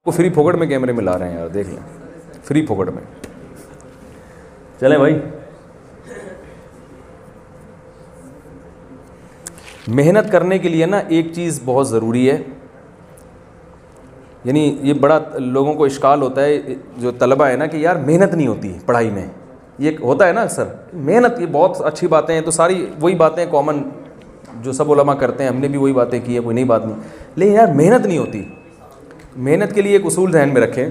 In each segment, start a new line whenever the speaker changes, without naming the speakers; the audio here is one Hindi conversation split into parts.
वो फ्री फोकट में कैमरे में ला रहे हैं यार, देख लें, फ्री फोकट में। चलें भाई, मेहनत करने के लिए ना एक चीज़ बहुत ज़रूरी है, यानी ये बड़ा लोगों को इश्काल होता है जो तलबा है ना कि यार मेहनत नहीं होती पढ़ाई में, ये होता है ना सर, मेहनत ये बहुत अच्छी बातें हैं, तो सारी वही बातें कॉमन जो सब उलमा करते हैं, हमने भी वही बातें की है, कोई नई बात नहीं, लेकिन यार मेहनत नहीं होती। मेहनत के लिए एक उसूल ध्यान में रखें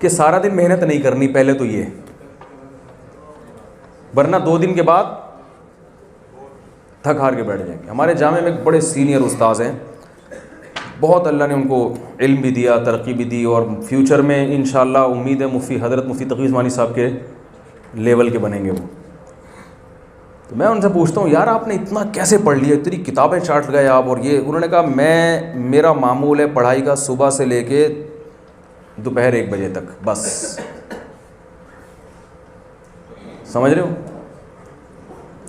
कि सारा दिन मेहनत नहीं करनी पहले तो ये, वरना 2 दिन के बाद थक हार के बैठ जाएंगे। हमारे जामे में एक बड़े सीनियर उस्ताद हैं, बहुत अल्लाह ने उनको इल्म भी दिया, तरक्की भी दी, और फ्यूचर में इंशाअल्लाह उम्मीद है हज़रत मुफ्ती तक़ी उस्मानी साहब के लेवल के बनेंगे वो। तो मैं उनसे पूछता हूँ यार आपने इतना कैसे पढ़ लिया, इतनी किताबें चाट गए आप, और ये। उन्होंने कहा मेरा मामूल है पढ़ाई का सुबह से लेके दोपहर 1 बजे तक, बस। समझ रहे हो?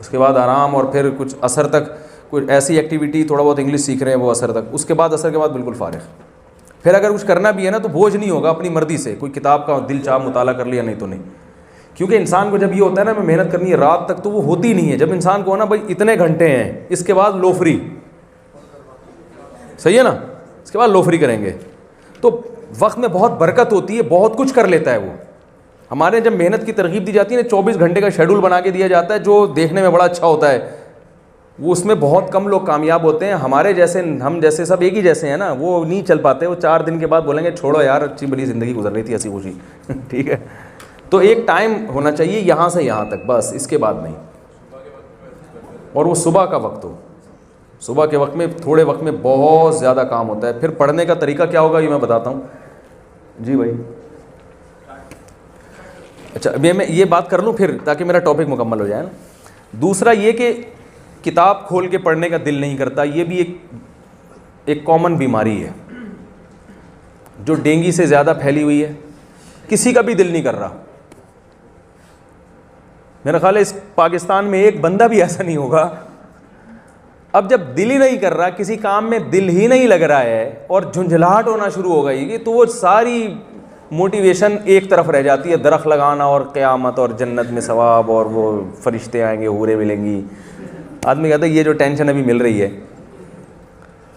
उसके बाद आराम, और फिर कुछ असर तक कुछ ऐसी एक्टिविटी, थोड़ा बहुत इंग्लिश सीख रहे हैं वो असर तक, उसके बाद असर के बाद बिल्कुल फारिग। फिर अगर कुछ करना भी है ना तो बोझ नहीं होगा, अपनी मर्ज़ी से कोई किताब का दिल चाह मुताला कर लिया, नहीं तो नहीं। क्योंकि इंसान को जब ये होता है ना मैं मेहनत करनी है रात तक, तो वो होती नहीं है। जब इंसान को ना भाई इतने घंटे हैं, इसके बाद लो फ्री, सही है ना, इसके बाद लो फ्री करेंगे, तो वक्त में बहुत बरकत होती है, बहुत कुछ कर लेता है वो। हमारे जब मेहनत की तरगीब दी जाती है ना, 24 घंटे का शेड्यूल बना के दिया जाता है जो देखने में बड़ा अच्छा होता है, वो उसमें बहुत कम लोग कामयाब होते हैं। हमारे जैसे, हम जैसे सब एक ही जैसे हैं ना, वो नहीं चल पाते। वो 4 दिन के बाद बोलेंगे छोड़ो यार, अच्छी बड़ी ज़िंदगी गुजर रही थी हंसी खुशी ठीक है। तो एक टाइम होना चाहिए यहाँ से यहाँ तक, बस, इसके बाद नहीं। और वो सुबह का वक्त हो, सुबह के वक्त में, थोड़े वक्त में बहुत ज़्यादा काम होता है। फिर पढ़ने का तरीका क्या होगा ये मैं बताता हूँ जी भाई। अच्छा, अभी मैं ये बात कर लूँ फिर, ताकि मेरा टॉपिक मुकम्मल हो जाए ना। दूसरा ये कि किताब खोल के पढ़ने का दिल नहीं करता, ये भी एक कॉमन बीमारी है जो डेंगू से ज़्यादा फैली हुई है। किसी का भी दिल नहीं कर रहा, मेरा ख्याल है इस पाकिस्तान में एक बंदा भी ऐसा नहीं होगा। अब जब दिल ही नहीं कर रहा, किसी काम में दिल ही नहीं लग रहा है और झुंझलाहट होना शुरू हो गई, तो वो सारी मोटिवेशन एक तरफ रह जाती है। दरख्त लगाना और क़यामत और जन्नत में सवाब और वो फरिश्ते आएंगे, हूरें मिलेंगी, आदमी कहता है ये जो टेंशन अभी मिल रही है।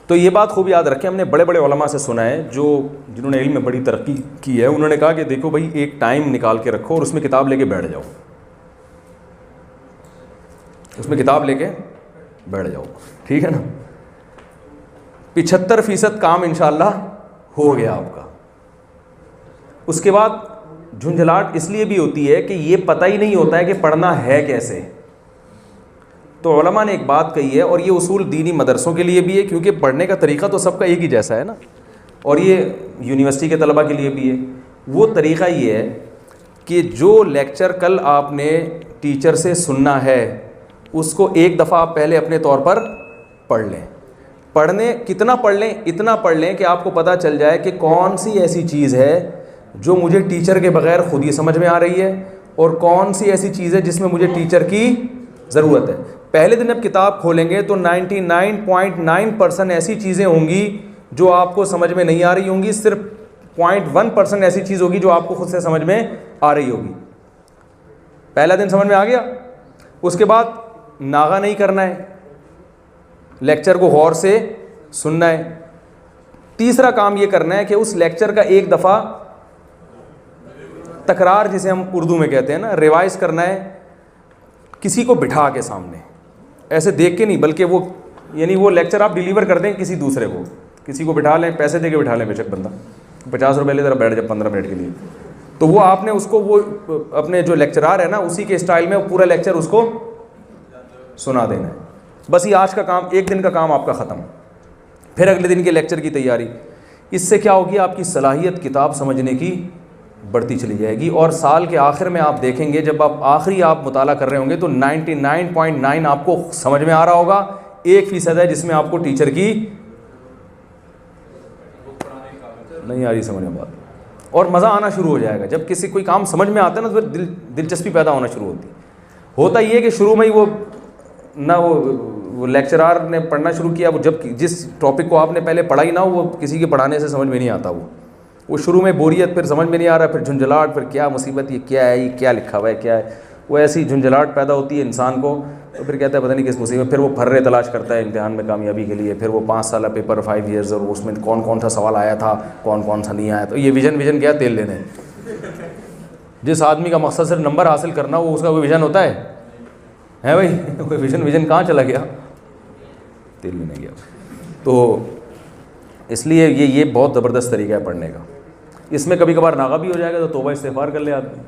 तो ये बात खूब याद रखें, हमने बड़े बड़े उलमा से सुना है जो जिन्होंने इल्म में बड़ी तरक्की की है, उन्होंने कहा कि देखो भाई एक टाइम निकाल के रखो और उसमें किताब लेके बैठ जाओ, उसमें किताब लेके बैठ जाओ, ठीक है ना। 75% काम इंशाअल्लाह हो गया आपका। उसके बाद झुंझलाहट इसलिए भी होती है कि ये पता ही नहीं होता है कि पढ़ना है कैसे। तो उलमा ने एक बात कही है, और ये उसूल दीनी मदरसों के लिए भी है, क्योंकि पढ़ने का तरीक़ा तो सबका एक ही जैसा है ना, और ये यूनिवर्सिटी के तलबा के लिए भी है। वो तरीक़ा ये है कि जो लेक्चर कल आपने टीचर से सुनना है उसको एक दफ़ा आप पहले अपने तौर पर पढ़ लें। पढ़ने कितना पढ़ लें? इतना पढ़ लें कि आपको पता चल जाए कि कौन सी ऐसी चीज़ है जो मुझे टीचर के बग़ैर ख़ुद ही समझ में आ रही है, और कौन सी ऐसी चीज़ है जिसमें मुझे टीचर की ज़रूरत है। पहले दिन अब किताब खोलेंगे तो 99.9% ऐसी चीज़ें होंगी जो आपको समझ में नहीं आ रही होंगी, सिर्फ 0.1% ऐसी चीज़ होगी जो आपको खुद से समझ में आ रही होगी। पहला दिन समझ में आ गया, उसके बाद नागा नहीं करना है, लेक्चर को गौर से सुनना है। तीसरा काम ये करना है कि उस लेक्चर का एक दफ़ा तकरार, जिसे हम उर्दू में कहते हैं ना, रिवाइज करना है, किसी को बिठा के सामने, ऐसे देख के नहीं, बल्कि वो यानी वो लेक्चर आप डिलीवर कर दें किसी दूसरे को, किसी को बिठा लें, पैसे दे के बिठा लें, बेशक बंदा 50 रुपये ले ज़रा बैठ जाए 15 मिनट के लिए, तो वो आपने उसको, वो अपने जो लेक्चरार है ना उसी के स्टाइल में पूरा लेक्चर उसको सुना देना है। बस ये आज का काम, एक दिन का काम आपका ख़त्म। फिर अगले दिन के लेक्चर की तैयारी। इससे क्या होगी, आपकी सलाहियत किताब समझने की बढ़ती चली जाएगी, और साल के आखिर में आप देखेंगे जब आप आखिरी आप मुताला कर रहे होंगे तो 99.9 आपको समझ में आ रहा होगा। 1% है जिसमें आपको टीचर की नहीं आ रही समझ में बात, और मज़ा आना शुरू हो जाएगा। जब किसी कोई काम समझ में आता है ना तो दिलचस्पी पैदा होना शुरू होती है। होता ये है कि शुरू में ही वो वो लेक्चरार ने पढ़ना शुरू किया, वो जब जिस टॉपिक को आपने पहले पढ़ा ही ना, वो किसी के पढ़ाने से समझ में नहीं आता। वो शुरू में बोरियत, फिर समझ में नहीं आ रहा, फिर झुंझलाहट, फिर क्या मुसीबत, ये क्या है, ये क्या लिखा हुआ है, क्या है। वो ऐसी झुंझलाहट पैदा होती है इंसान को, तो फिर कहता है पता नहीं किस मुसीबत। फिर वो फर्रे तलाश करता है इम्तिहान में कामयाबी के लिए। फिर वो 5 साल पेपर, 5 ईयर्स, और उसमें कौन कौन सा सवाल आया था, कौन कौन सा नहीं आया। तो ये विजन क्या तेल लेने। जिस आदमी का मकसद सिर्फ नंबर हासिल करना, वो उसका कोई विजन होता है भाई? कोई विजन कहाँ चला गया? तेल लेने गया। तो इसलिए ये बहुत ज़बरदस्त तरीका है पढ़ने का। इसमें कभी कभार नागा भी हो जाएगा तो तौबा इस्तिग़फ़ार कर ले आदमी,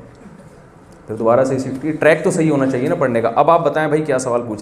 फिर दोबारा से इसी ट्रैक तो सही होना चाहिए ना पढ़ने का। अब आप बताएं भाई क्या सवाल पूछ